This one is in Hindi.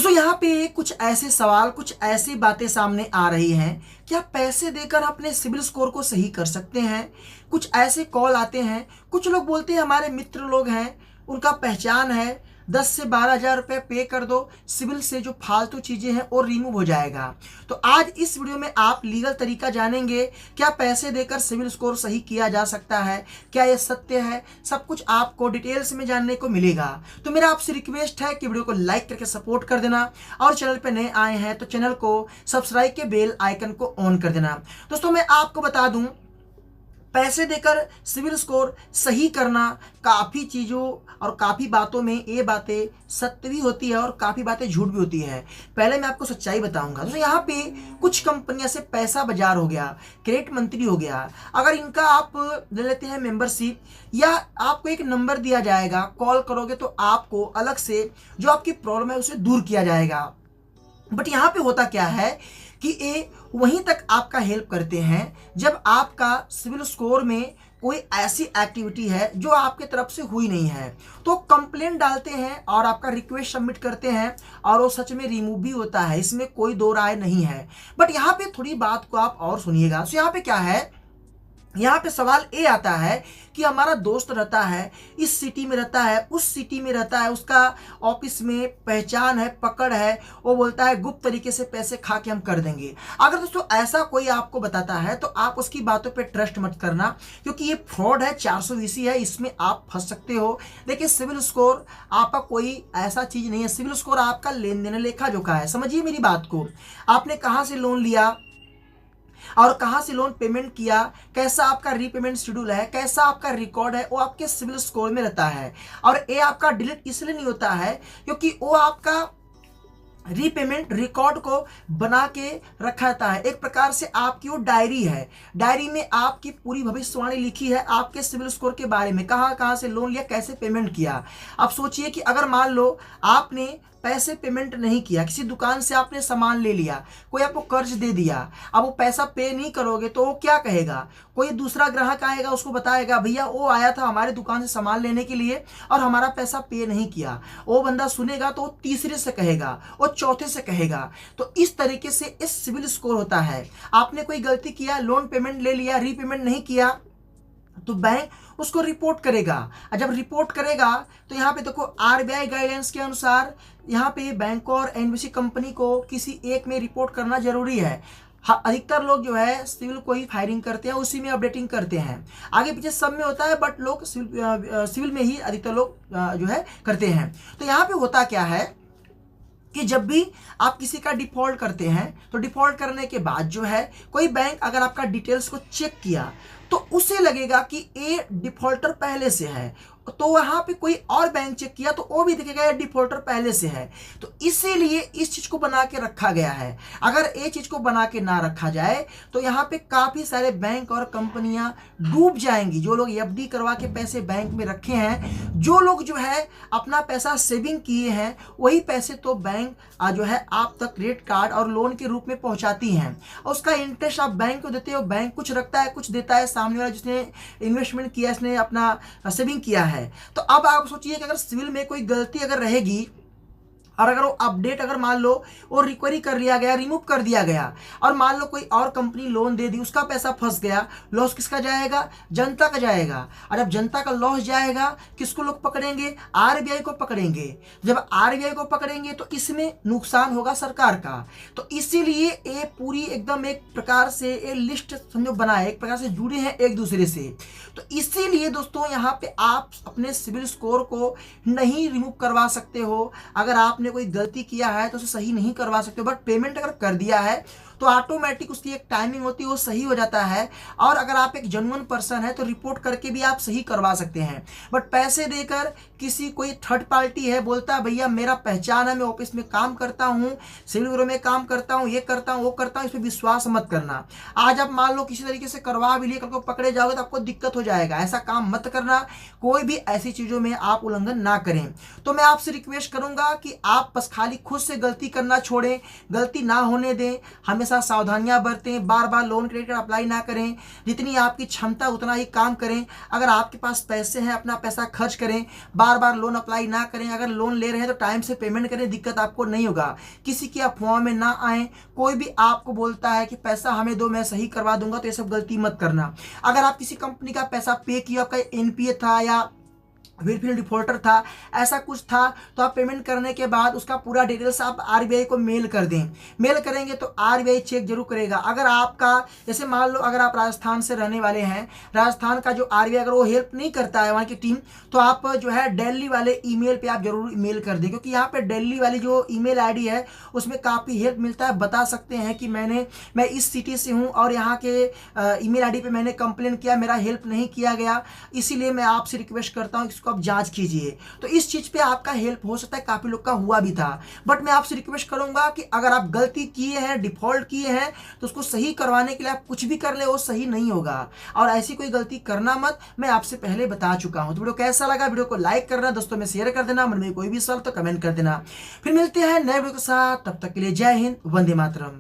दोस्तों यहाँ पे कुछ ऐसे सवाल, कुछ ऐसी बातें सामने आ रही हैं, क्या पैसे देकर अपने सिबिल स्कोर को सही कर सकते हैं। कुछ ऐसे कॉल आते हैं, कुछ लोग बोलते हैं हमारे मित्र लोग हैं, उनका पहचान है, 10 से 12 हज़ार रुपये पे कर दो, सिबिल से जो फालतू चीज़ें हैं वो रिमूव हो जाएगा। तो आज इस वीडियो में आप लीगल तरीका जानेंगे, क्या पैसे देकर सिबिल स्कोर सही किया जा सकता है, क्या ये सत्य है, सब कुछ आपको डिटेल्स में जानने को मिलेगा। तो मेरा आपसे रिक्वेस्ट है कि वीडियो को लाइक करके सपोर्ट कर देना, और चैनल पर नए आए हैं तो चैनल को सब्सक्राइब के बेल आइकन को ऑन कर देना। दोस्तों मैं आपको बता दूं, पैसे देकर सिविल स्कोर सही करना काफ़ी चीज़ों और काफ़ी बातों में ये बातें सत्य भी होती है और काफ़ी बातें झूठ भी होती है। पहले मैं आपको सच्चाई बताऊंगा। तो यहाँ पे कुछ कंपनियां से पैसा बाजार हो गया, क्रेडिट मंत्री हो गया, अगर इनका आप ले लेते हैं मेंबरशिप, या आपको एक नंबर दिया जाएगा, कॉल करोगे तो आपको अलग से जो आपकी प्रॉब्लम है उसे दूर किया जाएगा। बट यहाँ पे होता क्या है कि ये वहीं तक आपका हेल्प करते हैं जब आपका सिविल स्कोर में कोई ऐसी एक्टिविटी है जो आपके तरफ से हुई नहीं है, तो कंप्लेंट डालते हैं और आपका रिक्वेस्ट सबमिट करते हैं और वो सच में रिमूव भी होता है, इसमें कोई दो राय नहीं है। बट यहाँ पे थोड़ी बात को आप और सुनिएगा। तो यहाँ पे क्या है, यहाँ पे सवाल ये आता है कि हमारा दोस्त रहता है, इस सिटी में रहता है, उस सिटी में रहता है, उसका ऑफिस में पहचान है, पकड़ है, वो बोलता है गुप्त तरीके से पैसे खा के हम कर देंगे। अगर दोस्तों ऐसा कोई आपको बताता है तो आप उसकी बातों पे ट्रस्ट मत करना, क्योंकि ये फ्रॉड है, 420 है, इसमें आप फंस सकते हो। देखिए सिविल स्कोर आपका कोई ऐसा चीज नहीं है, सिविल स्कोर आपका लेन देन लेखा जोखा है। समझिए मेरी बात को, आपने कहाँ से लोन लिया और कहां से लोन पेमेंट किया, कैसा आपका रीपेमेंट शेड्यूल है, कैसा आपका रिकॉर्ड है, वो आपके सिविल स्कोर में रहता है। और ये आपका डिलीट इसलिए नहीं होता है क्योंकि वो आपका रीपेमेंट रिकॉर्ड को बना के रखा जाता है। एक प्रकार से आपकी वो डायरी है, डायरी में आपकी पूरी भविष्यवाणी लिखी है आपके सिविल स्कोर के बारे में, कहाँ कहाँ से लोन लिया, कैसे पेमेंट किया। अब सोचिए कि अगर मान लो आपने पैसे पेमेंट नहीं किया, किसी दुकान से आपने सामान ले लिया, कोई आपको कर्ज दे दिया, अब वो पैसा पे नहीं करोगे तो वो क्या कहेगा, कोई दूसरा ग्राहक आएगा उसको बताएगा भैया वो आया था हमारे दुकान से सामान लेने के लिए और हमारा पैसा पे नहीं किया। वो बंदा सुनेगा तो वो तीसरे से कहेगा, वो चौथे से कहेगा। तो इस तरीके से इस सिविल स्कोर होता है। आपने कोई गलती किया, लोन पेमेंट ले लिया, रीपेमेंट नहीं किया, तो बैंक उसको रिपोर्ट करेगा। और जब रिपोर्ट करेगा तो यहाँ पे देखो आरबीआई गाइडेंस के अनुसार यहाँ पे बैंक और एनबीसी कंपनी को किसी एक में रिपोर्ट करना जरूरी है। अधिकतर लोग जो है सिविल को ही फायरिंग करते हैं, उसी में अपडेटिंग करते हैं, आगे पीछे सब में होता है, बट लोग सिविल में ही अधिकतर लोग जो है करते हैं। तो यहाँ पे होता क्या है कि जब भी आप किसी का डिफॉल्ट करते हैं तो डिफॉल्ट करने के बाद जो है कोई बैंक अगर आपका डिटेल्स को चेक किया तो उसे लगेगा कि ये डिफॉल्टर पहले से है, तो वहां पे कोई और बैंक चेक किया तो वो भी दिखेगा ये डिफॉल्टर पहले से है। तो इसीलिए इस चीज को बना के रखा गया है। अगर ये चीज को बना के ना रखा जाए तो यहाँ पे काफी सारे बैंक और कंपनियां डूब जाएंगी। जो लोग एफडी करवा के पैसे बैंक में रखे हैं, जो लोग जो है अपना पैसा सेविंग किए हैं, वही पैसे तो बैंक जो है आप तक क्रेडिट कार्ड और लोन के रूप में पहुंचाती हैं, और उसका इंटरेस्ट आप बैंक को देते हो। बैंक कुछ रखता है, कुछ देता है, सामने वाला जिसने इन्वेस्टमेंट किया, इसने अपना सेविंग किया है। तो अब आप सोचिए कि अगर सिविल में कोई गलती अगर रहेगी और अगर वो अपडेट अगर मान लो वो रिक्वायरी कर लिया गया, रिमूव कर दिया गया, और मान लो कोई और कंपनी लोन दे दी, उसका पैसा फंस गया, लॉस किसका जाएगा, जनता का जाएगा। और जब जनता का लॉस जाएगा किसको लोग पकड़ेंगे, आरबीआई को पकड़ेंगे। जब आरबीआई को पकड़ेंगे तो इसमें नुकसान होगा सरकार का। तो इसीलिए ये पूरी एकदम एक प्रकार से ये लिस्ट समझो बनाए, एक प्रकार से जुड़े हैं एक दूसरे से। तो इसीलिए दोस्तों यहाँ पे आप अपने सिविल स्कोर को नहीं रिमूव करवा सकते हो। अगर आपने कोई गलती किया है तो उसे सही नहीं करवा सकते, बट पेमेंट अगर कर दिया है तो ऑटोमेटिक उसकी एक टाइमिंग होती है, वो सही हो जाता है। और अगर आप एक जेन्युइन पर्सन है तो रिपोर्ट करके भी आप सही करवा सकते हैं। बट पैसे देकर किसी कोई थर्ड पार्टी है, बोलता है भैया मेरा पहचान है, मैं ऑफिस में काम करता हूँ, सिविल ब्यूरो में काम करता हूँ, ये करता हूँ, वो करता हूँ, इस पर विश्वास मत करना। आज आप मान लो किसी तरीके से करवा भी लिए, कल को पकड़े जाओगे तो आपको दिक्कत हो जाएगा। ऐसा काम मत करना, कोई भी ऐसी चीजों में आप उल्लंघन ना करें। तो मैं आपसे रिक्वेस्ट करूंगा कि आप बस खाली खुद से गलती करना छोड़ें, गलती ना होने दें, हमेशा हमेशा सावधानियां बरतें, बार बार लोन क्रेडिट कार्ड अप्लाई ना करें, जितनी आपकी क्षमता उतना ही काम करें। अगर आपके पास पैसे हैं अपना पैसा खर्च करें, बार बार लोन अप्लाई ना करें। अगर लोन ले रहे हैं तो टाइम से पेमेंट करें, दिक्कत आपको नहीं होगा। किसी की अफवाह में ना आए। कोई भी आपको बोलता है कि पैसा हमें दो मैं सही करवा दूंगा, तो ये सब गलती मत करना। अगर आप किसी कंपनी का पैसा पे किया, आपका एनपीए था या फिर डिफॉल्टर था, ऐसा कुछ था, तो आप पेमेंट करने के बाद उसका पूरा डिटेल्स आप आरबीआई को मेल कर दें। मेल करेंगे तो आरबीआई चेक जरूर करेगा। अगर आपका, जैसे मान लो अगर आप राजस्थान से रहने वाले हैं, राजस्थान का जो आरबीआई अगर वो हेल्प नहीं करता है वहाँ की टीम, तो आप जो है दिल्ली वाले ईमेल पे आप जरूर ईमेल कर दें, क्योंकि यहाँ पे दिल्ली वाली जो ईमेल आईडी है उसमें काफ़ी हेल्प मिलता है। बता सकते हैं कि मैं इस सिटी से हूँ और यहाँ के ईमेल आईडी पे मैंने कंप्लेन किया, मेरा हेल्प नहीं किया गया, इसीलिए मैं आपसे रिक्वेस्ट करता हूँ इसको आप जांच कीजिए। तो इस चीज पे आपका हेल्प हो सकता है, काफी लोग का हुआ भी था। बट मैं आपसे रिक्वेस्ट करूंगा कि अगर आप गलती किए हैं, डिफॉल्ट किए हैं, तो उसको सही करवाने के लिए आप कुछ भी कर ले, वो सही नहीं होगा। और ऐसी कोई गलती करना मत, मैं आपसे पहले बता चुका हूं। तो वीडियो कैसा लगा, वीडियो को लाइक करना, दोस्तों में शेयर कर देना, मन में कोई भी सवाल तो कमेंट कर देना। फिर मिलते हैं नए वीडियो के साथ, तब तक के लिए जय हिंद, वंदे मातरम।